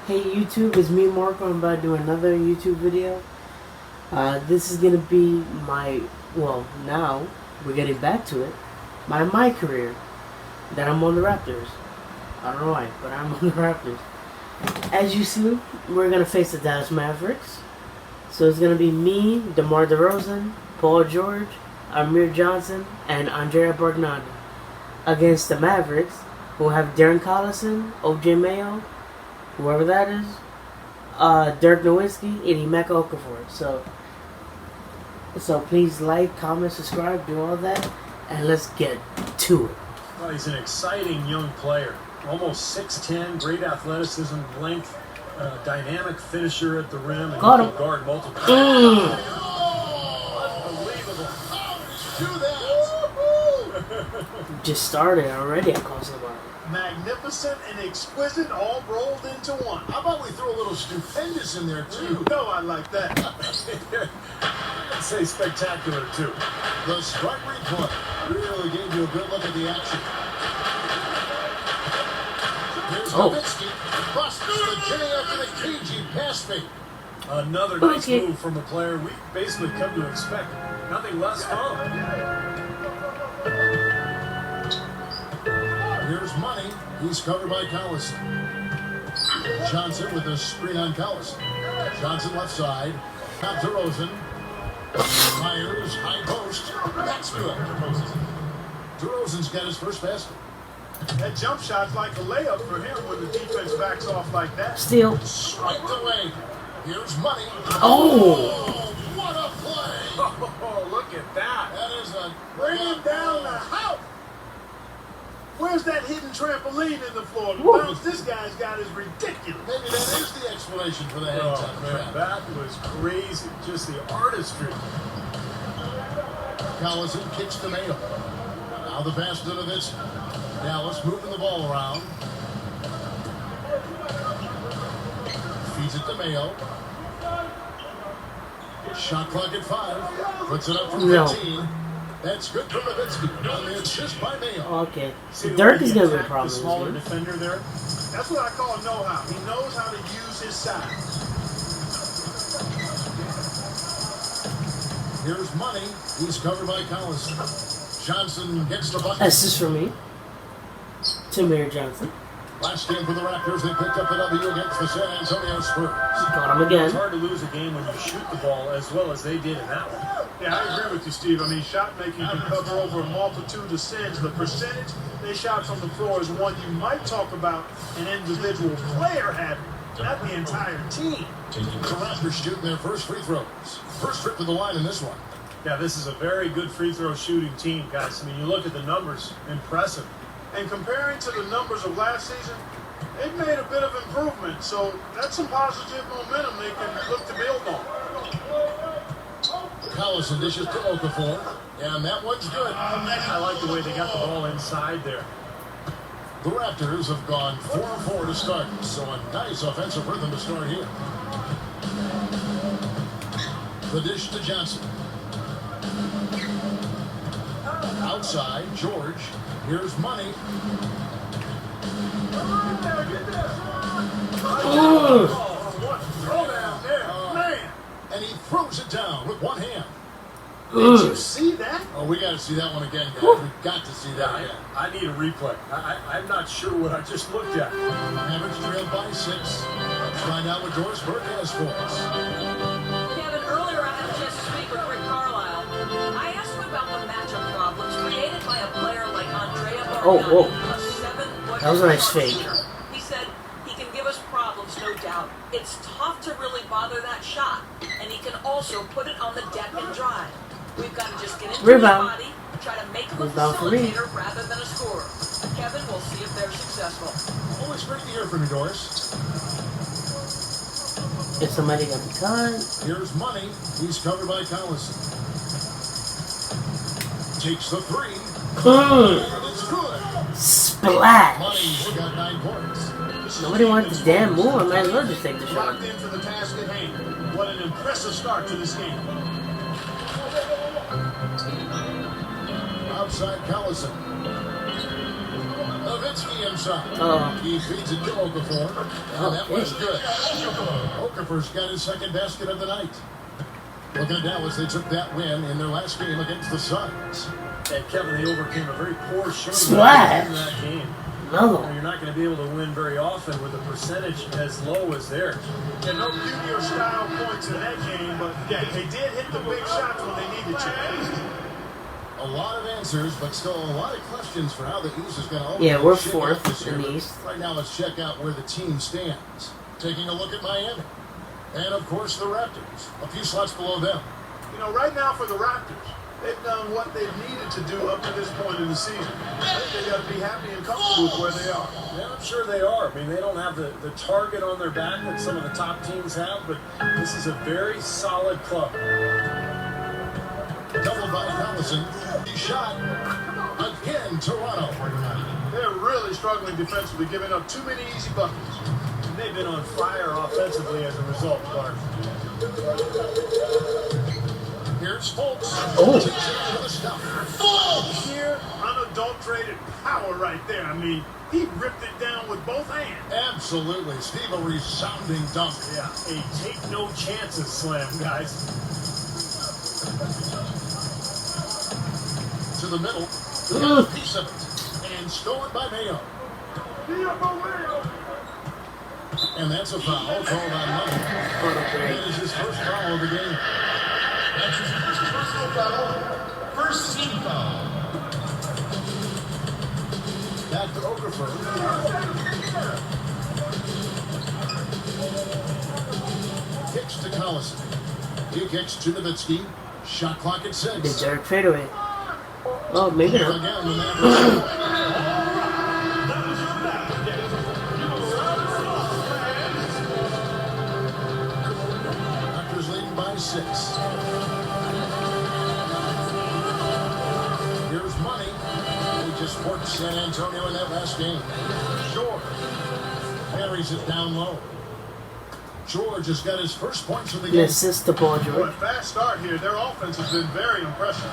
Hey YouTube, it's me Marco. I'm about to do another YouTube video. This is gonna be now we're getting back to it. My career that I'm on the Raptors. I don't know why, but I'm on the Raptors. As you see, we're gonna face the Dallas Mavericks. So it's gonna be me, DeMar DeRozan, Paul George, Amir Johnson, and Andrea Bargnani against the Mavericks, who have Darren Collison, OJ Mayo, whoever that is, Dirk Nowitzki, and Emeka Okafor. So please like, comment, subscribe, do all that, and let's get to it. Well, he's an exciting young player. Almost 6'10", great athleticism, length, dynamic finisher at the rim, and Got he him. can guard multiple. Unbelievable. Just started already. I called somebody. Magnificent and exquisite all rolled into one. How about we throw a little stupendous in there, too? You know I like that. I'd say spectacular, too. The strike replay really gave you a good look at the action. Here's Nowitzki. Busts the J after the cagey pass fake. Another nice move from a player we basically come to expect. Nothing less from. Here's Money. He's covered by Collison. Johnson with a screen on Collison. Johnson left side. Out to Rosen. Myers, high post. That's good. DeRozan's got his first basket. That jump shot's like a layup for him when the defense backs off like that. Steal. Striked away. Here's Money. Oh! What a play! Oh, look at that. That is a Bring him down the house. Where's that hidden trampoline in the floor? The Woo. bounce this guy's got is ridiculous. Maybe that is the explanation for the hang time Oh, man, trap. that was crazy. Just the artistry. Collison kicks to Mayo. Now the pass to Nowitzki. Dallas moving the ball around. Feeds it to Mayo. Shot clock at 5. Puts it up from 15. That's good for Nowitzki. On the assist by Mayo. Okay. See the Dirk way is he gonna be a attacked problem. The smaller isn't he? defender there. That's what I call know-how. He knows how to use his size. Here's Money. He's covered by Collison. Johnson gets the bucket. Assist for me. To Amir Johnson. Last game for the Raptors, they picked up the W against the San Antonio Spurs. Got him It's again. hard to lose a game when you shoot the ball as well as they did in that one. Yeah, I agree with you, Steve. I mean, shot making can cover over a multitude of sins. The percentage they shot from the floor is one you might talk about an individual player having, not the entire team. The Raptors shooting their first free throws. First trip to the line in this one. Yeah, this is a very good free throw shooting team, guys. I mean, you look at the numbers, impressive. And comparing to the numbers of last season, they've made a bit of improvement. So that's some positive momentum they can look to build on. Collison dishes to Okafor, and that one's good. I like the way they got the ball inside there. The Raptors have gone 4-4 to start, so a nice offensive rhythm to start here. The dish to Johnson. Outside, George. Here's Money. What throw down there, man! And he throws it down with one hand. Did you see that? Oh, we got to see that one again, guys. We got to see that again. I need a replay. I'm not sure what I just looked at. Mavericks trailed by 6. Let's find out what Doris Burke has for us. Kevin, earlier I had a chance to speak with Rick Carlisle. I asked him about the matchup problems created by a player like Andrea Bargnani, whoa. a 7-foot That was a nice fake. shooter. He said he can give us problems, no doubt. It's tough to really bother that shot, and he can also put it on the deck and drive. We've got to just get into Rebound. his body, try to make him a Rebound for me. facilitator rather than a scorer. Kevin, we'll see if they're successful. Always great to hear from you, Doris. Is somebody gonna be cut? Here's Money. He's covered by Collison. Takes the 3. And it's good. Splash! Money's got 9 points. Nobody wants the damn move. I might as well just take the shot. Locked in for the task at hand. What an impressive start to this game. Outside Collison. Nowitzki inside. Oh. He feeds it to Okafor. And that was good. Okafor's got his second basket of the night. Looking at Dallas, they took that win in their last game against the Suns. And Kevin, they overcame a very poor shooting Splash. in that game. No. You're not going to be able to win very often with a percentage as low as theirs. Yeah, no beauty or style points in that game, but yeah, they did hit the big shots when they needed to. A lot of answers, but still a lot of questions for how the East is going to Yeah, we're shake out fourth this year. in the East. Right now, let's check out where the team stands. Taking a look at Miami. And, of course, the Raptors. A few slots below them. You know, right now for the Raptors, they've done what they've needed to do up to this point in the season. I think they got to be happy and comfortable with where they are. Yeah, I'm sure they are. I mean, they don't have the target on their back that some of the top teams have, but this is a very solid club. Double by Collison. He shot. Again, Toronto. They're really struggling defensively, giving up too many easy buckets. And they've been on fire offensively as a result, Clark. Here's Fultz. Oh. Sheer, unadulterated power right there. I mean, he ripped it down with both hands. Absolutely. Steve, a resounding dunk. Yeah, a take no chances slam, guys. To the middle. Got a piece of it. And stolen by Mayo. And that's a foul called on Money. That is his first foul of the game. That's his first personal foul. First team foul. Back to Okafor. Kicks to Collison. He kicks to Nowitzki. Shot clock at 6. The jerk fadeaway. Oh, maybe Here not. again, the Mavericks. Raptors leading by 6. Here's Money. He just worked San Antonio in that last game. George carries it down low. George has got his first points of the The game. assist to Paul Boy, George. fast start here. Their offense has been very impressive.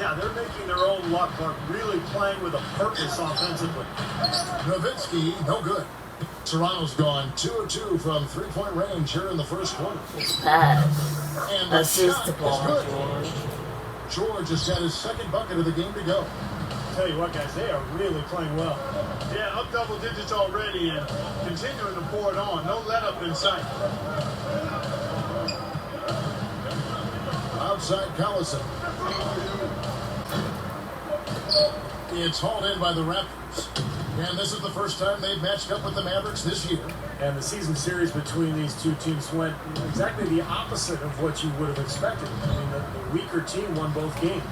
Yeah, they're making their own luck, Clark, really playing with a purpose offensively. Nowitzki, no good. Toronto's gone 2 of 2 from three-point range here in the first quarter. Pass. And the Assist shot to is Paul good. George. George has got his second bucket of the game to go. Tell you what, guys, they are really playing well. Yeah, up double digits already and continuing to pour it on. No let up in sight. Outside Collison. It's hauled in by the Raptors. And this is the first time they've matched up with the Mavericks this year. And the season series between these two teams went exactly the opposite of what you would have expected. I mean, the weaker team won both games.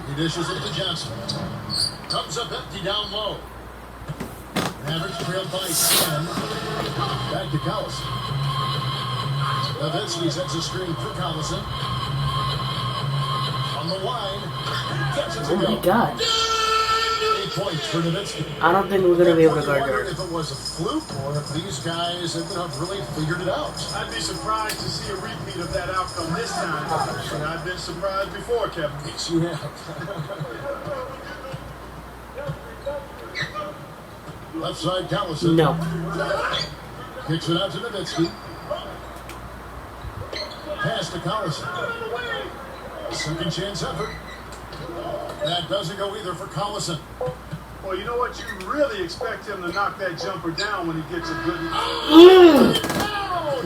He dishes it to Johnson. Comes up empty down low. Mavericks trailed by 10. Back to Collison. Nowitzki sets a screen for Collison. On the line. Gets it to Oh my go. god. 8 points for Nowitzki. I don't think we're going to be able to You guard wondered her. if it was a fluke or if these guys have really figured it out. I'd be surprised to see a repeat of that outcome this time. And I've been surprised before, Kevin. Yes, you have. Left side, Collison. No. Kicks it out to Nowitzki. Pass to Collison. Second chance effort. That doesn't go either for Collison. Well, you know what? You really expect him to knock that jumper down when he gets a good...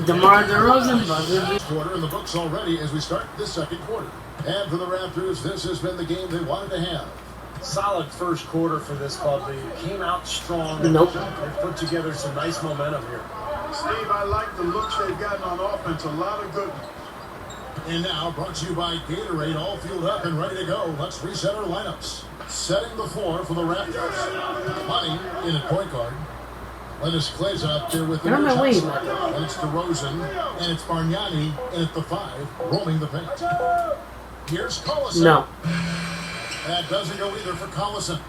DeMar DeRozan buzzer. Quarter in the books already as we start this second quarter. And for the Raptors, this has been the game they wanted to have. Solid first quarter for this club. They came out strong. Nope. They put together some nice momentum here. Steve, I like the looks they've gotten on offense. A lot of good... And now, brought to you by Gatorade, all fueled up and ready to go. Let's reset our lineups. Setting the floor for the Raptors. Money in at point guard. Lennis Clay's out there with the Get on my way, shots. man. And it's DeRozan, and it's Bargnani in at the 5, roaming the paint. Here's Collison. No. That doesn't go either for Collison.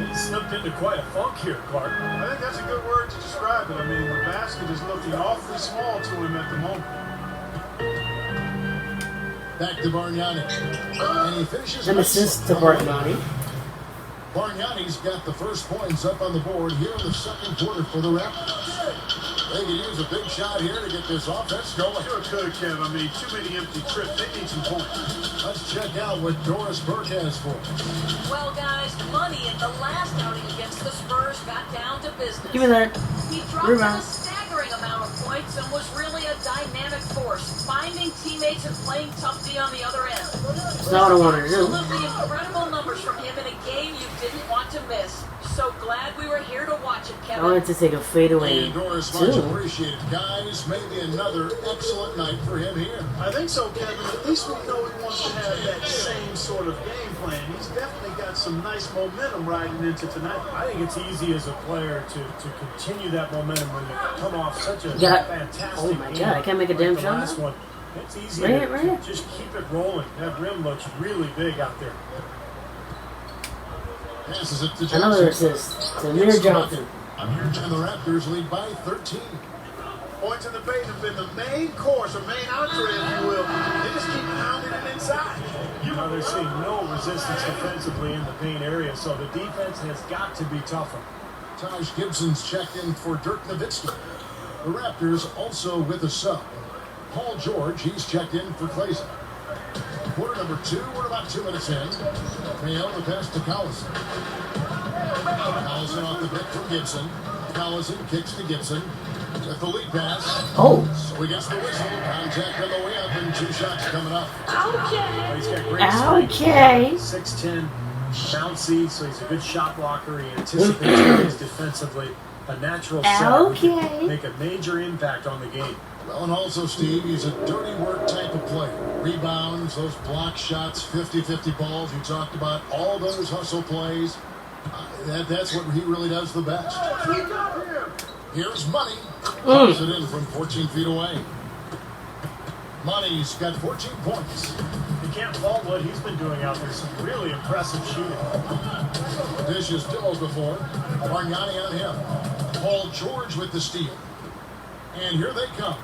He slipped into quite a funk here, Clark. I think that's a good word to describe it. I mean, the basket is looking awfully small to him at the moment. Back to Bargnani. And he finishes An with assist to Bargnani. Bargnani's got the first points up on the board here in the second quarter for the Raptors. They can use a big shot here to get this offense going. Sure could, Kev. I mean, too many empty trips. They need some points. Let's check out what Doris Burke has for us. Well, guys, Money in the last outing against the Spurs got down to business. Give me that. He dropped Rebound. a staggering amount of points and was really a dynamic force, finding teammates and playing tough D on the other end. That's not what I wanted to do. Absolutely incredible numbers from him in a game you didn't want to miss. So glad we were here to watch it, I Kevin. wanted to take a fadeaway And Doris, much too. appreciated, guys. Maybe another excellent night for him here. I think so, Kevin. At least we know he wants to have that same sort of game plan. He's definitely got some nice momentum riding into tonight. I think it's easy as a player to continue that momentum when you come off such a Yeah. fantastic Oh my game God, I can't make a damn the shot last now? one. It's easy Right to, here, right here. to just keep it rolling. That rim looks really big out there. Passes it to Johnson. Another assist to Amir Johnson. And the Raptors lead by 13. Points in the paint have been the main course or main entree, if you will. They just keep pounding it inside. Now they're seeing no resistance defensively in the paint area, so the defense has got to be tougher. Taj Gibson's checked in for Dirk Nowitzki. The Raptors also with a sub. Paul George, he's checked in for Clayson. Quarter number 2, we're about 2 minutes in. Mayo, the pass to Collison. Collison off the pick from Gibson. Collison kicks to Gibson. With the lead pass. Oh. So he gets the whistle. Contact on the way up and 2 shots coming up. Well, he's got great strength. Okay. 6'10", bouncy, so he's a good shot blocker. He anticipates things defensively. A natural setter who can make a major impact on the game. Well, and also, Steve, he's a dirty work type of player. Rebounds, those block shots, 50-50 balls. You talked about all those hustle plays. That's what he really does the best. Here's Money. Puts it in from 14 feet away. Money's got 14 points. You can't fault what he's been doing out there. Some really impressive shooting. Dishes Dills before. Bargnani on him. Paul George with the steal. And here they come.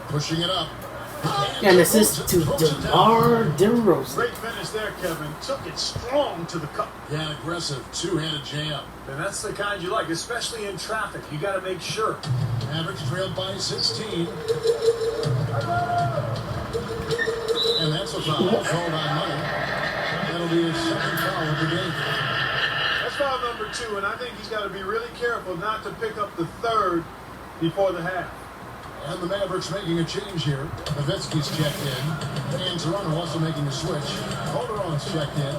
Pushing it up. And assist to DeMar DeRozan. Great finish there, Kevin. Took it strong to the cup. Yeah, aggressive two-handed jam. And that's the kind you like, especially in traffic. You got to make sure. Mavericks trailed by 16. And that's a foul called on Money. That'll be his second foul of the game. That's foul number 2, and I think he's got to be really careful not to pick up the third before the half. And the Mavericks making a change here. Nowitzki's checked in. And Toronto also making a switch. Calderon's checked in.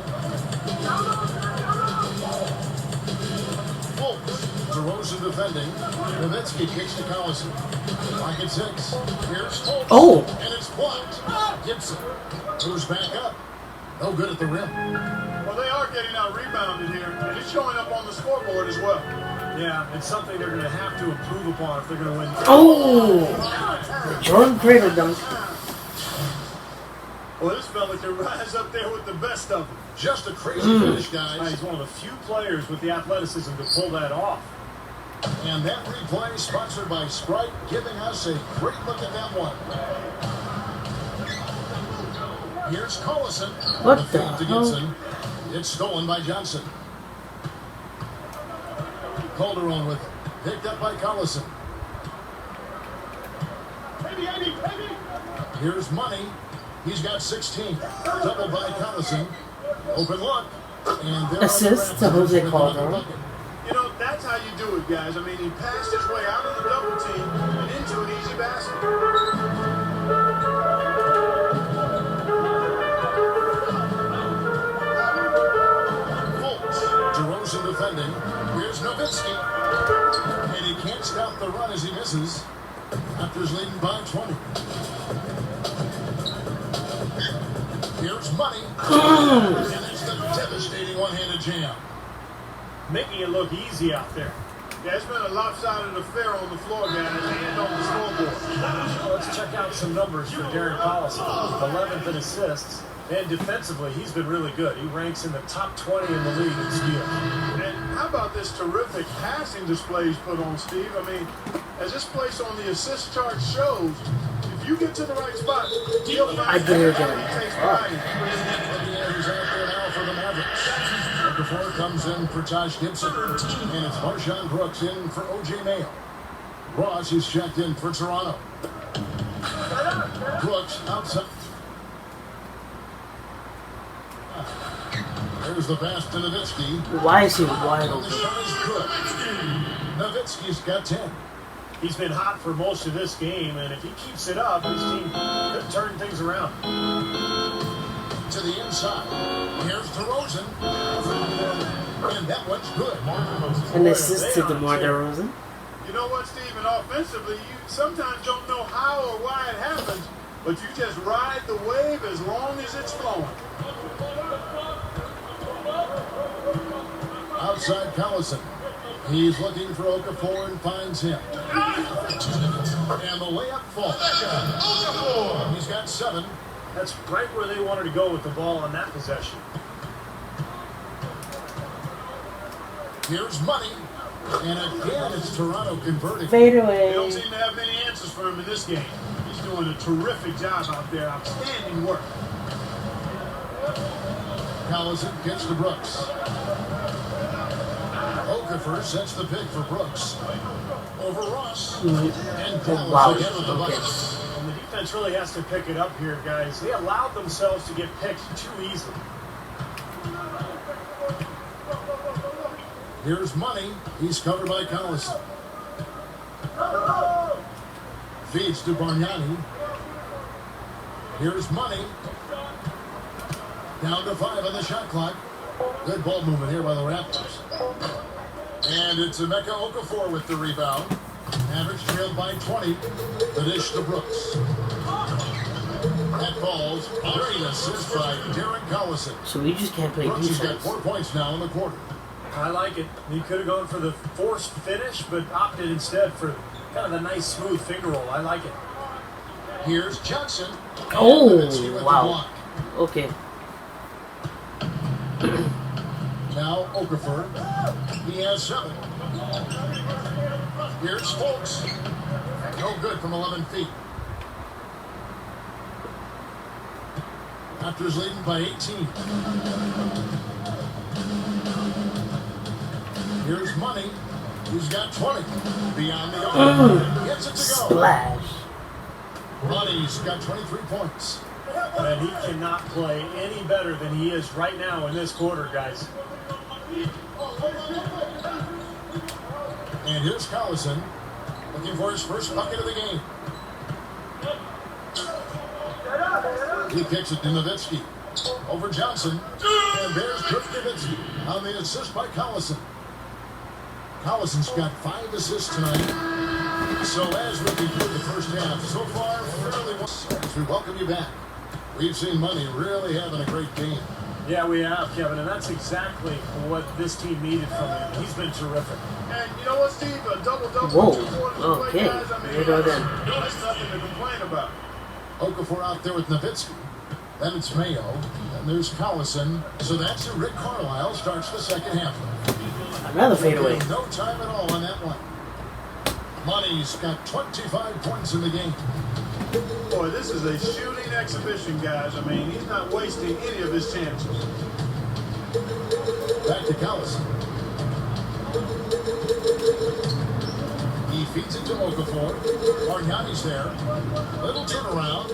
Fultz. DeRozan defending. Nowitzki kicks to Collison. Lock at 6. Here's Fultz. Oh. And it's blocked. Gibson moves back up. No good at the rim. Well, they are getting out rebounded here, and it's showing up on the scoreboard as well. Yeah, it's something they're going to have to improve upon if they're going to win. Oh! Jordan Cradle dunk. Well, this fella can rise up there with the best of them. Just a crazy finish, guys. He's one of the few players with the athleticism to pull that off. And that replay sponsored by Sprite, giving us a great look at that one. Here's Collison. What The feed the to hell? Gibson. It's stolen by Johnson. Calderon with it. Picked up by Collison. Here's Money. He's got 16. Double by Collison. Open look. And there Assist to Jose Calderon. You know, that's how you do it, guys. I mean, he passed his way out of the double team and into an easy basket. DeRozan defending. Here's Nowitzki. And he can't stop the run as he misses. Raptors leading by 20. Here's Money. And it's the devastating one-handed jam. Making it look easy out there. Yeah, it's been a lopsided affair on the floor, guys, and on the scoreboard. Let's check out some numbers for Darren Collison. 11th in assists. And defensively, he's been really good. He ranks in the top 20 in the league in steals. And how about this terrific passing display he's put on, Steve? I mean, as this place on the assist chart shows, if you get to the right spot, you'll find I did it again. he takes pride in. He's out there now for the Mavericks. Okafor comes in for Taj Gibson. And it's Marshawn Brooks in for O.J. Mayo. Ross is checked in for Toronto. Brooks outside. There's the pass to Nowitzki. Why is he wide And the open? shot is good. Nowitzki's got 10. He's been hot for most of this game, and if he keeps it up, his team could turn things around. To the inside. Here's DeRozan. And that one's good. An assist to DeMar DeRozan. You know what, Steven? Offensively, you sometimes don't know how or why it happens, but you just ride the wave as long as it's flowing. Outside Collison. He's looking for Okafor and finds him. And the layup falls. Okafor. He's got 7. That's right where they wanted to go with the ball on that possession. Here's Money. And again, it's Toronto converting. Fade They away. don't seem to have many answers for him in this game. He's doing a terrific job out there. Outstanding work. Collison gets to Brooks. Okafor sets the pick for Brooks. Over Ross. And Collins Wow. again with the Okay. buckets. And the defense really has to pick it up here, guys. They allowed themselves to get picked too easily. Here's Money. He's covered by Collison. Feeds to Bargnani. Here's Money. Down to 5 on the shot clock. Good ball movement here by the Raptors. And it's Emeka Okafor with the rebound. Mavericks trailed by 20. The dish to Brooks. That falls. Great assist by Darren Collison. So we just can't play Brooks has got defense. 4 points now in the quarter. I like it. He could have gone for the forced finish, but opted instead for kind of a nice, smooth finger roll. I like it. Here's Johnson. Oh, Nowitzki with the wow. block. Okay. Now Okafor. He has 7. Here's Folks. No good from 11 feet. Raptors leading by 18. Here's Money. He's got 20. Beyond the arc. Gets it to go. Splash. Money's got 23 points. And he cannot play any better than he is right now in this quarter, guys. And here's Collison looking for his first bucket of the game. He kicks it to Nowitzki. Over Johnson. And there's Dirk Nowitzki on the assist by Collison. Collison's got 5 assists tonight. So as we conclude the first half, so far, fairly well. As we welcome you back, we've seen Money really having a great game. Yeah, we have, Kevin, and that's exactly what this team needed from him. He's been terrific. And you know what, Steve? A double-double. Whoa. 2 quarters of Okay. play, guys. I mean, Here we go then. that's nothing to complain about. Okafor out there with Nowitzki. Then it's Mayo. And there's Collison. So that's who Rick Carlisle starts the second half with. Another fadeaway. No time at all on that one. Money's got 25 points in the game. Boy, this is a shooting exhibition, guys. I mean, he's not wasting any of his chances. Back to Collison. He feeds it to Okafor. Bargnani's there. Little turnaround.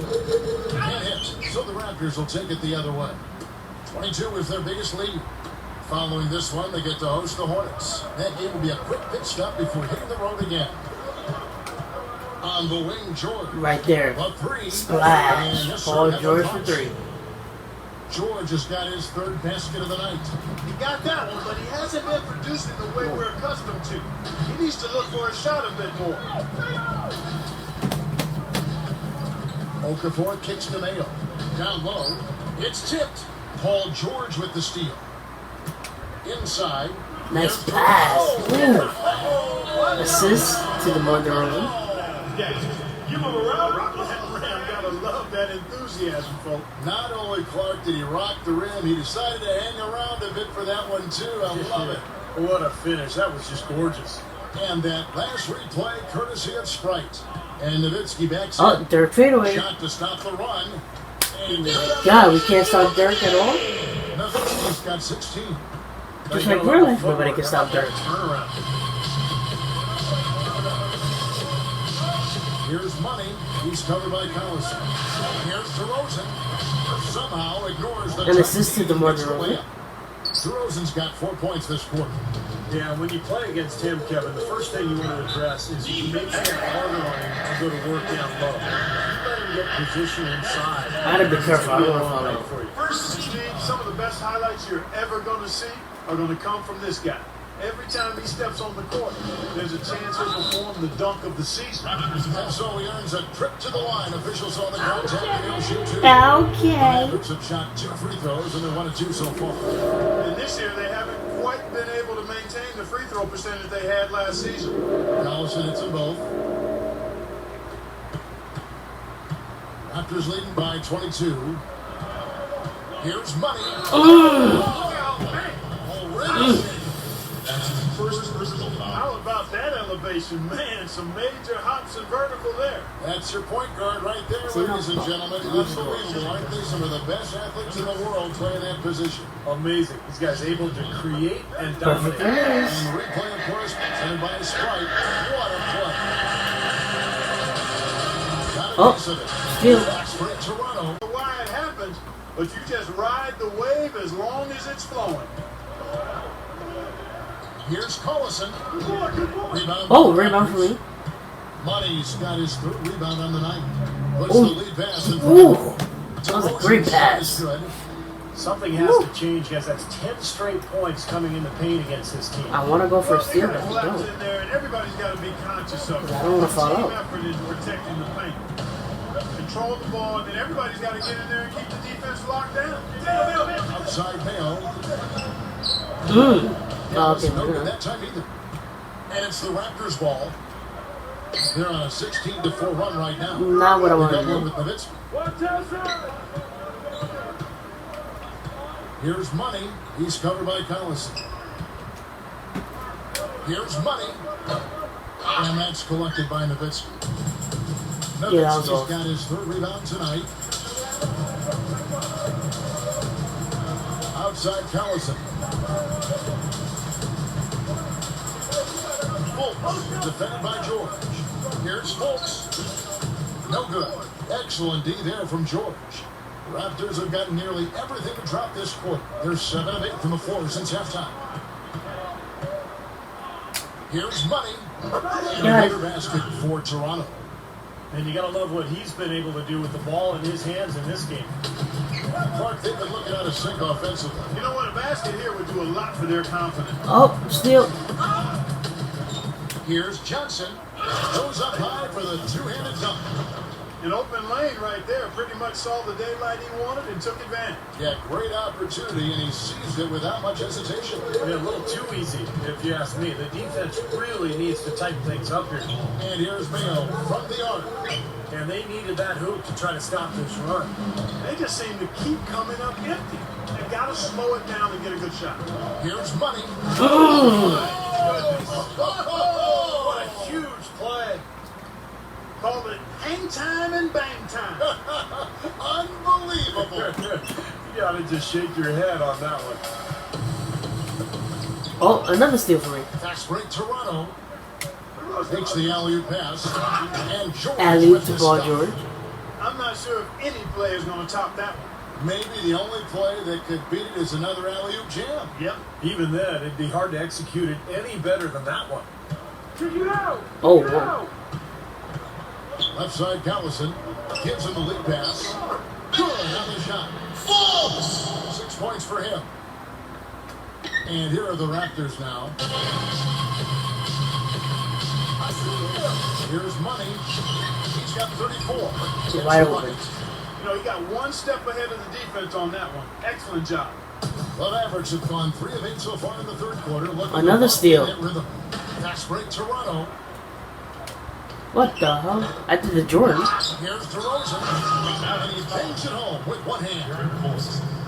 Can't hit. So the Raptors will take it the other way. 22 is their biggest lead. Following this one, they get to host the Hornets. That game will be a quick pit stop before hitting the road again. On the wing, George. Right there. A 3. Splash. And yes, sir, Paul have a George for punch. 3. George has got his 3rd basket of the night. He got that one, but he hasn't been producing the way we're accustomed to. He needs to look for a shot a bit more. Okafor kicks to Mayo. Down low. It's tipped. Paul George with the steal. Inside. Nice There's pass. George. Ooh. Assist to DeMar DeRozan. Yes. You move around, rock that rim. Gotta love that enthusiasm, folks. Not only Clark did he rock the rim, he decided to hang around a bit for that one too. I love it. What a finish. That was just gorgeous. And that last replay, courtesy of Sprite. And Nowitzki backs Oh, in. Dirk fadeaway. Shot to stop the run. And God, we can't stop Dirk at all? Nowitzki's got 16. Just like real life, nobody can stop Dirk. Here's Money. He's covered by Collison. Here's DeRozan. Somehow ignores the... An assist to DeMar DeRozan. DeRozan's got 4 points this quarter. Yeah, when you play against him, Kevin, the first thing you want to address is you make it harder on him to go to work down low. You let him get position inside. I gotta be careful. I don't want to fall out. First, Steve, some of the best highlights you're ever going to see are going to come from this guy. Every time he steps on the court, there's a chance he'll perform the dunk of the season. And so he earns a trip to the line. Officials saw the contact and he'll shoot 2. Okay. Mavericks have shot 2 free throws and they're 1 of 2 so far. And this year, they haven't quite been able to maintain the free throw percentage they had last season. Collison hits them both. Raptors leading by 22. Here's Money. Already. How about that elevation? Man, some major hops and vertical there. That's your point guard right there, ladies and gentlemen. Unbelievable, aren't they? Some of the best athletes in the world playing that position. Amazing. This guy's able to create and dominate. And the replay, of course, presented by Sprite. What a play. Got a piece of it. Still. That's for Toronto. Why it happens, but you just ride the wave as long as it's flowing. Here's Collison. Rebound. Oh, rebound for me. Money's got his 3rd rebound on the night. Puts Ooh. the lead pass in Ooh. front. That was a great pass. Something has to change, guys. That's 10 straight points coming in the paint against this team. I want to go for a steal, They but got I collapse don't. in there, and everybody's got to be conscious of it. I don't wanna fall Team out. effort is protecting the paint. Control the ball, and then everybody's got to get in there and keep the defense locked down. Outside Mayo. Oh, okay, No good good. that time either. And it's the Raptors' ball. They're on a 16-4 run right now. Not what I They want got to one do. with Nowitzki. Here's Money. He's covered by Collison. Here's Money. And that's collected by Nowitzki. Yeah, that was Nowitzki's off. got his 3rd rebound tonight. Outside Collison. Fultz, defended by George. Here's Fultz. No good. Excellent D there from George. Raptors have gotten nearly everything to drop this quarter. They're 7 of 8 from the floor since halftime. Here's Money. And another basket for Toronto. And you got to love what he's been able to do with the ball in his hands in this game. Clark, they've been looking at a sink offensively. You know what? A basket here would do a lot for their confidence. Oh, steal. Here's Johnson. Goes up high for the 2-handed dunk. An open lane right there. Pretty much saw the daylight he wanted and took advantage. Yeah, great opportunity, and he seized it without much hesitation. Yeah, a little too easy, if you ask me. The defense really needs to tighten things up here. And here's Mayo from the arc. And they needed that hoop to try to stop this run. They just seem to keep coming up empty. They've got to slow it down and get a good shot. Here's Money. What a huge play. Called it hang time and bang time. Unbelievable. You got to just shake your head on that one. Oh, another steal for me. Fast break Toronto. Takes the alley-oop pass. And George Alley-oop with to the ball, stop. George. I'm not sure if any player is going to top that one. Maybe the only play that could beat it is another alley-oop jam. Yep. Even then, it'd be hard to execute it any better than that one. Oh, whoa. Left side Collison gives him the lead pass. Good on the shot. Falls! 6 points for him. And here are the Raptors now. Here's Money. He's got 34. He's wide open. You know, he got one step ahead of the defense on that one. Excellent job. The Mavericks have gone 3 of 8 so far in the third quarter. Another steal. Fast break Toronto. What the hell? I did the Jordan. Here's DeRozan. And he bangs it home with one hand.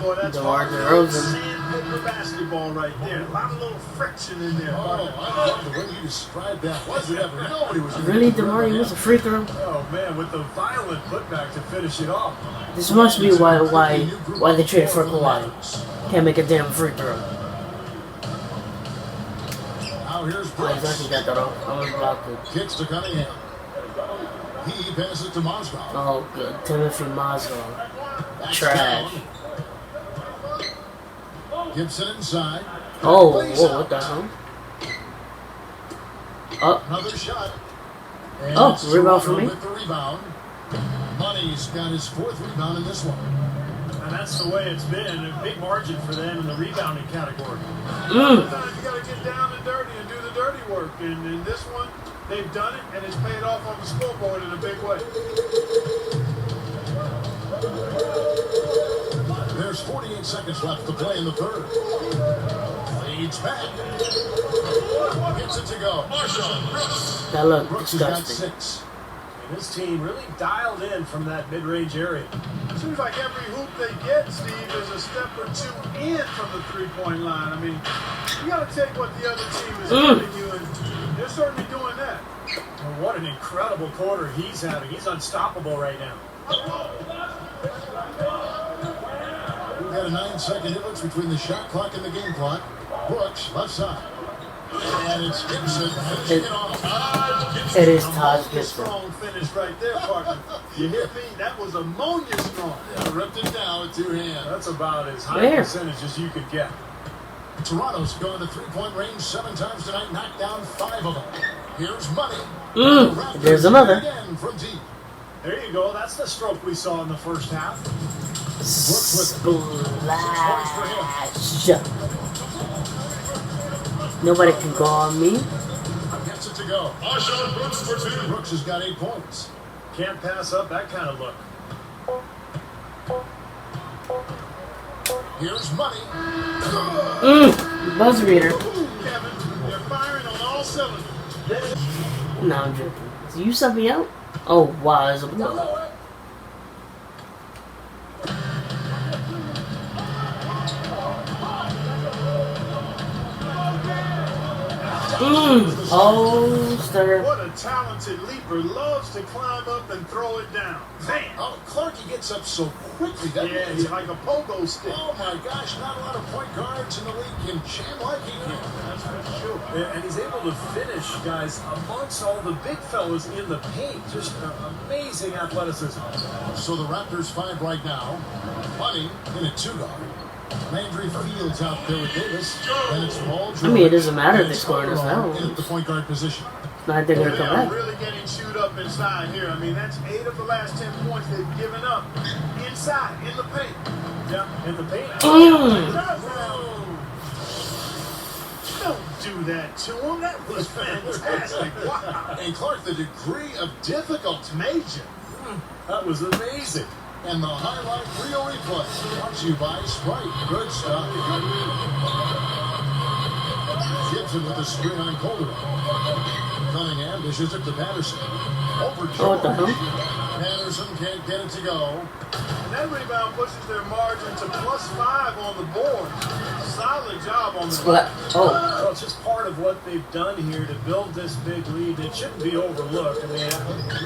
Boy, that's DeMar hard DeRozan. sandpaper basketball right there. A lot of little friction in there. Oh, I love the way you described that. Was it ever? Nobody was Really, DeMar? You missed a free throw? Oh, man, with the violent putback to finish it off. This must be why they traded for Kawhi. Can't make a damn free throw. he's actually got that off. I was about to. Kicks to Cunningham. He passes to Moscow. Oh, good. Timothy Moscow. Backs Trash. down. Gibson inside. Oh, Lays whoa, out. what the hell? Oh, Another shot. And oh, it's rebound for Toronto me. with the rebound. Money's got his 4th rebound in this one. And that's the way it's been. A big margin for them in the rebounding category. Sometimes you got to get down and dirty and do the dirty work. And in this one, they've done it, and it's paid off on the scoreboard in a big way. There's 48 seconds left to play in the 3rd. Leads back. Gets it to go. That looked Brooks has got disgusting. 6. And this team really dialed in from that mid-range area. Seems like every hoop they get, Steve, is a step or two in from the three-point line. I mean, you got to take what the other team is giving you, and they're certainly doing that. Well, what an incredible quarter he's having. He's unstoppable right now. We've got a 9-second difference between the shot clock and the game clock. Brooks, left side. And it's Gibson finishing it off. It is Taj Gibson. Strong finish right there, partner. You hear me? That was ammonia strong. Yeah, ripped it down with 2 hands. That's about as high Where? percentage as you could get. Toronto's gone to 3-point range 7 times tonight, knocked down 5 of them. Here's Money. There's another. Again from deep. There you go. That's the stroke we saw in the first half. Splash. Nobody can go on me. Gets it to go. Brooks for 2. Brooks has got 8 points. Can't pass up that kind of look. Here's Money. Buzz reader. Kevin, they're firing on all cylinders. No, I'm joking. So you sub me out? Oh, wow, there's a blow. Oh, stir. What a talented leaper. Loves to climb up and throw it down. Man. Oh, Clarkie gets up so quickly. That Yeah, he's like a pogo stick. Oh my gosh, not a lot of point guards in the league can jam like he can. That's for sure. And he's able to finish, guys, amongst all the big fellas in the paint. Just amazing athleticism. So the Raptors 5 right now. Money in a 2-guard. Landry Fields out there with Davis. And it's Paul George. I mean, it doesn't matter if they score in this now. In the point guard position. Not they're gonna They come are back. really getting chewed up inside here. I mean, that's 8 of the last 10 points they've given up inside, in the paint. Yeah, in the paint. Don't do that to him. That was fantastic. Wow. And Clark, the degree of difficulty. Major. That was amazing. And the highlight Rio replay. Brought to you by Sprite. Good stuff. Gibson with the screen on Calderon. Cunningham dishes it to Patterson. Over Oh, what the hell? Patterson can't get it to go. And that rebound pushes their margin to +5 on the board. Solid job on the Splat. Oh, Well, it's just part of what they've done here to build this big lead. It shouldn't be overlooked. I mean,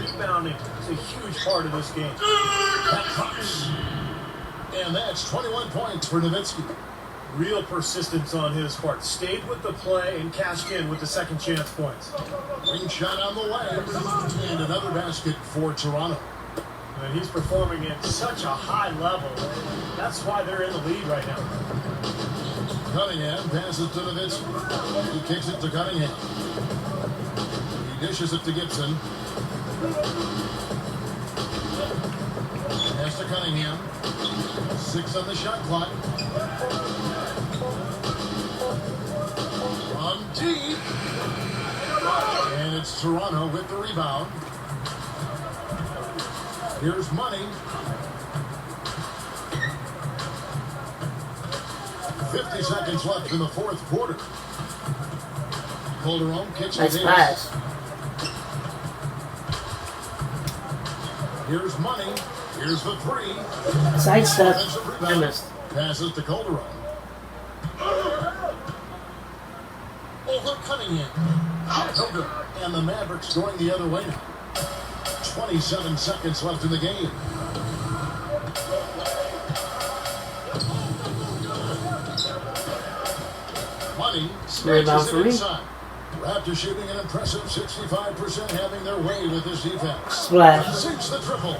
rebounding is a huge part of this game. That drops. And that's 21 points for Nowitzki. Real persistence on his part. Stayed with the play and cashed in with the second chance points. Ring shot on the way. And another basket for Toronto. And he's performing at such a high level. That's why they're in the lead right now. Cunningham passes to Nowitzki. He kicks it to Cunningham. He dishes it to Gibson. Pass to Cunningham. 6 on the shot clock. On deep. And it's Toronto with the rebound. Here's Money. 50 seconds left in the 4th quarter. Calderon kicks nice it in. pass. Here's Money. Here's the 3. Sidestep. Offensive I rebound. missed. Passes to Calderon. Over Cunningham. No good. And the Mavericks going the other way now. 27 seconds left in the game. Money Rebound smashes for it me. inside. Raptors shooting an impressive 65%, having their way with this defense. Splash. Sinks the triple.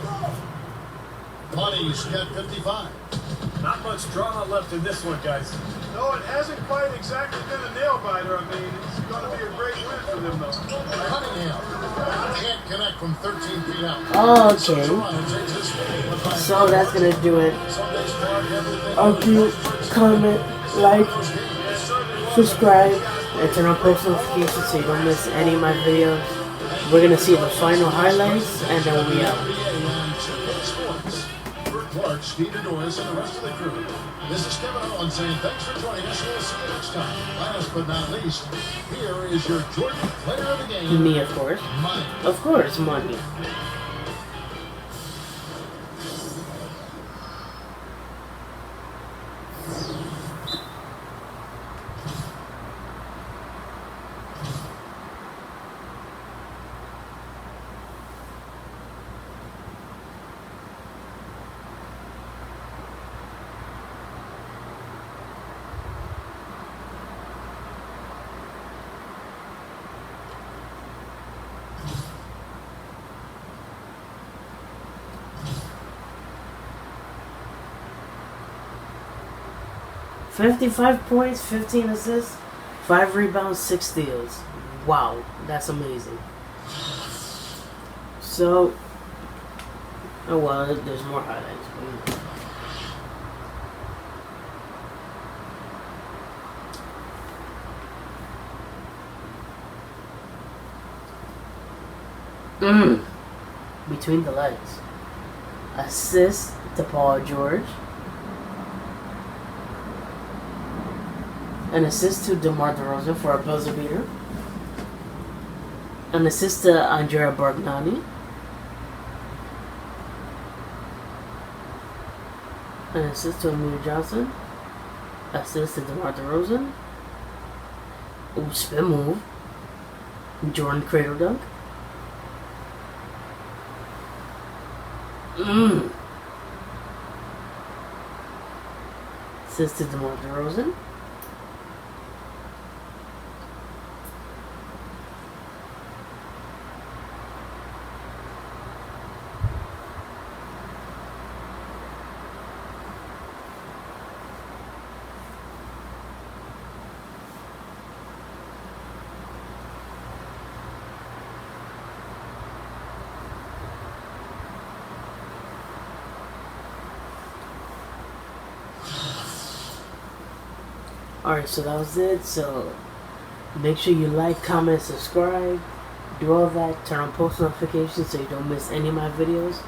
Money's got 55. Not much drama left in this one, guys. No, it hasn't quite exactly been a nail-biter. I mean, it's going to be a great win for them, though. Cunningham can't connect from 13 feet out. Okay. So that's going to do it. Okay, comment, like, subscribe, and turn on post notifications so you don't miss any of my videos. We're going to see the final highlights, and then we'll be out. Clark, Steve Doris, and the rest of the crew. This is Kevin Owen saying thanks for joining us. We'll see you next time. Last but not least, here is your Jordan player of the game. Me, of course. Money. Of course, money. $55 points, 15 assists, 5 rebounds, 6 steals. Wow, that's amazing. So, oh well, there's more highlights. Between the legs. Assist to Paul George. An assist to DeMar DeRozan for a buzzer beater. An assist to Andrea Bargnani. An assist to Amir Johnson. Assist to DeMar DeRozan. Ooh, spin move. Jordan cradle dunk. Assist to DeMar DeRozan. Alright, so that was it. So make sure you like, comment, subscribe, do all that, turn on post notifications so you don't miss any of my videos.